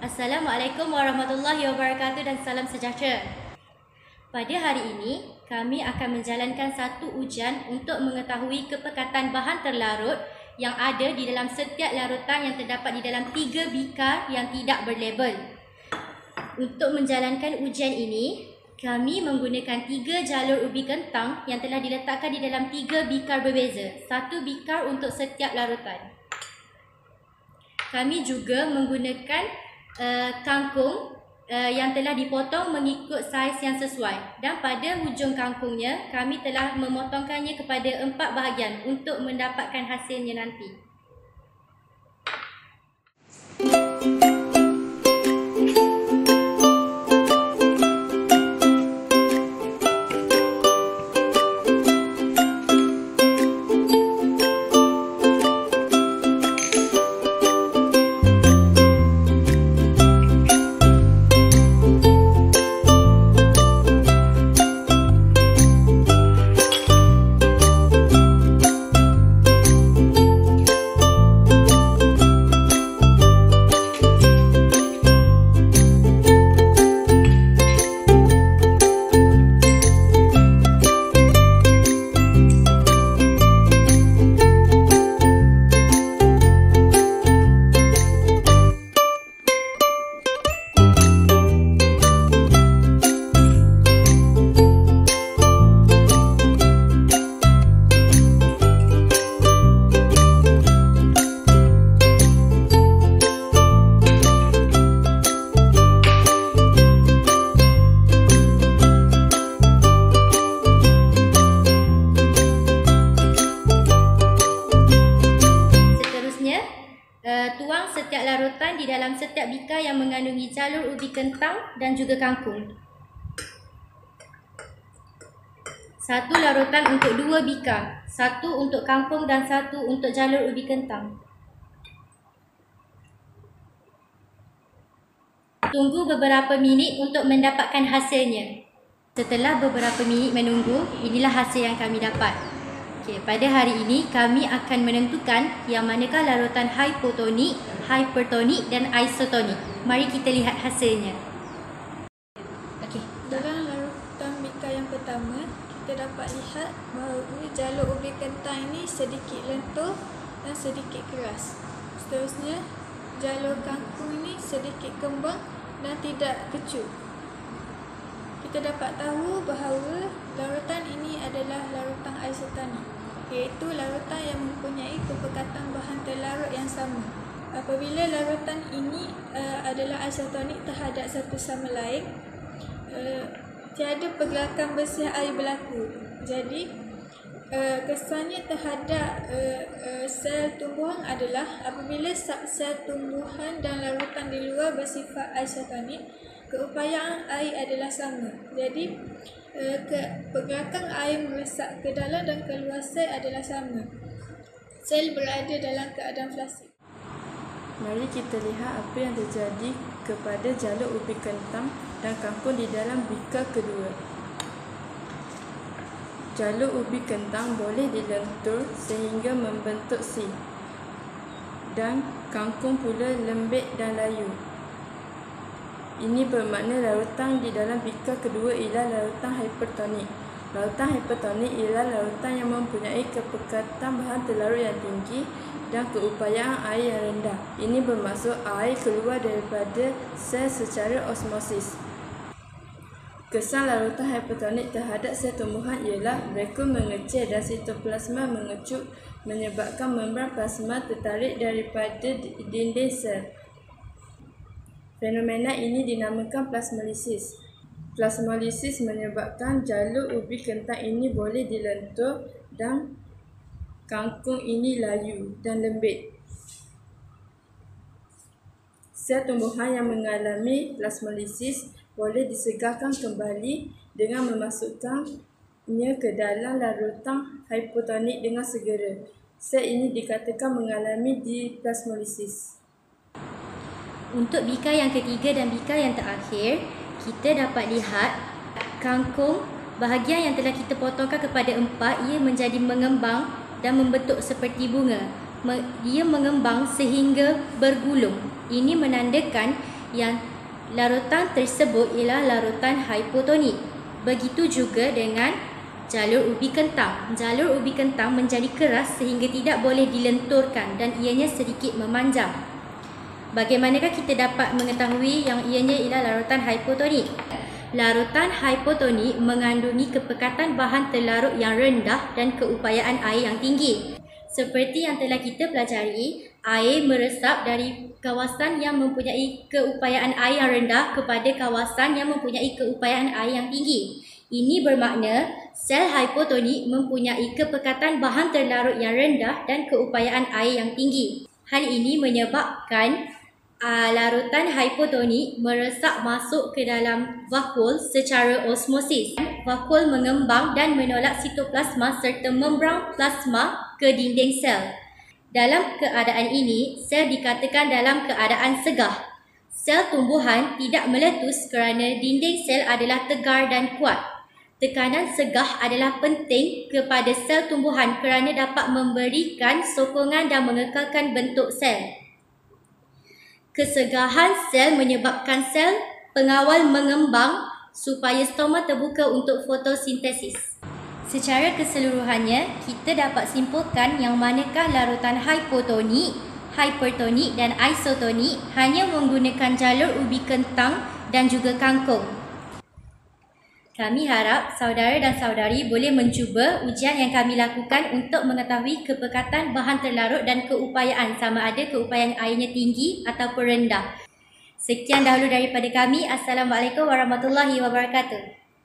Assalamualaikum warahmatullahi wabarakatuh dan salam sejahtera. Pada hari ini, kami akan menjalankan satu ujian untuk mengetahui kepekatan bahan terlarut yang ada di dalam setiap larutan yang terdapat di dalam 3 bikar yang tidak berlabel. Untuk menjalankan ujian ini, kami menggunakan 3 jalur ubi kentang yang telah diletakkan di dalam 3 bikar berbeza. 1 bikar untuk setiap larutan. Kami juga menggunakan kangkung yang telah dipotong mengikut saiz yang sesuai, dan pada hujung kangkungnya kami telah memotongkannya kepada 4 bahagian untuk mendapatkan hasilnya nanti. Tuang setiap larutan di dalam setiap bikar yang mengandungi jalur ubi kentang dan juga kangkung. 1 larutan untuk 2 bikar, 1 untuk kangkung dan 1 untuk jalur ubi kentang. Tunggu beberapa minit untuk mendapatkan hasilnya. Setelah beberapa minit menunggu, inilah hasil yang kami dapat. Pada hari ini kami akan menentukan yang manakah larutan hypotonik, hypertonik dan isotonik. Mari kita lihat hasilnya. Dalam larutan bikar yang pertama, kita dapat lihat bahawa jalur ubi kentang ini sedikit lentur dan sedikit keras. Seterusnya, jalur kangkung ini sedikit kembang dan tidak kecut. Kita dapat tahu bahawa larutan ini adalah larutan isotonik, iaitu larutan yang mempunyai kepekatan bahan terlarut yang sama. Apabila larutan ini adalah isotonik terhadap satu sama lain, tiada pergerakan bersih air berlaku. Jadi, kesannya terhadap sel tumbuhan adalah apabila sel tumbuhan dan larutan di luar bersifat isotonik, keupayaan air adalah sama. Jadi, pergerakan air meresap ke dalam dan keluar sel adalah sama. Sel berada dalam keadaan flasid. Mari kita lihat apa yang terjadi kepada jalur ubi kentang dan kangkung di dalam bikar kedua. Jalur ubi kentang boleh dilentur sehingga membentuk C, dan kangkung pula lembik dan layu. Ini bermakna larutan di dalam bikar kedua ialah larutan hypertonik. Larutan hypertonik ialah larutan yang mempunyai kepekatan bahan terlarut yang tinggi dan keupayaan air yang rendah. Ini bermaksud air keluar daripada sel secara osmosis. Kesan larutan hypertonik terhadap sel tumbuhan ialah mereka mengecil dan sitoplasma mengecut, menyebabkan membran plasma tertarik daripada dinding sel. Fenomena ini dinamakan plasmolisis. Plasmolisis menyebabkan jalur ubi kentang ini boleh dilentur dan kangkung ini layu dan lembik. Sel tumbuhan yang mengalami plasmolisis boleh disegarkan kembali dengan memasukkannya ke dalam larutan hypotonik dengan segera. Sel ini dikatakan mengalami diplasmolisis. Untuk bikar yang ketiga dan bikar yang terakhir, kita dapat lihat kangkung bahagian yang telah kita potongkan kepada 4, ia menjadi mengembang dan membentuk seperti bunga. Ia mengembang sehingga bergulung. Ini menandakan yang larutan tersebut ialah larutan hipotonik. Begitu juga dengan jalur ubi kentang. Jalur ubi kentang menjadi keras sehingga tidak boleh dilenturkan dan ianya sedikit memanjang. Bagaimanakah kita dapat mengetahui yang ianya ialah larutan hipotonik? Larutan hipotonik mengandungi kepekatan bahan terlarut yang rendah dan keupayaan air yang tinggi. Seperti yang telah kita pelajari, air meresap dari kawasan yang mempunyai keupayaan air yang rendah kepada kawasan yang mempunyai keupayaan air yang tinggi. Ini bermakna sel hipotonik mempunyai kepekatan bahan terlarut yang rendah dan keupayaan air yang tinggi. Hal ini menyebabkan larutan hipotonik meresap masuk ke dalam vakuol secara osmosis. Vakuol mengembang dan menolak sitoplasma serta membran plasma ke dinding sel. Dalam keadaan ini, sel dikatakan dalam keadaan segah. Sel tumbuhan tidak meletus kerana dinding sel adalah tegar dan kuat. Tekanan segah adalah penting kepada sel tumbuhan kerana dapat memberikan sokongan dan mengekalkan bentuk sel. Kesegahan sel menyebabkan sel pengawal mengembang supaya stoma terbuka untuk fotosintesis. Secara keseluruhannya, kita dapat simpulkan yang manakah larutan hipotonik, hipertonik dan isotonik hanya menggunakan jalur ubi kentang dan juga kangkung. Kami harap saudara dan saudari boleh mencuba ujian yang kami lakukan untuk mengetahui kepekatan bahan terlarut dan keupayaan sama ada keupayaan airnya tinggi ataupun rendah. Sekian dahulu daripada kami. Assalamualaikum warahmatullahi wabarakatuh.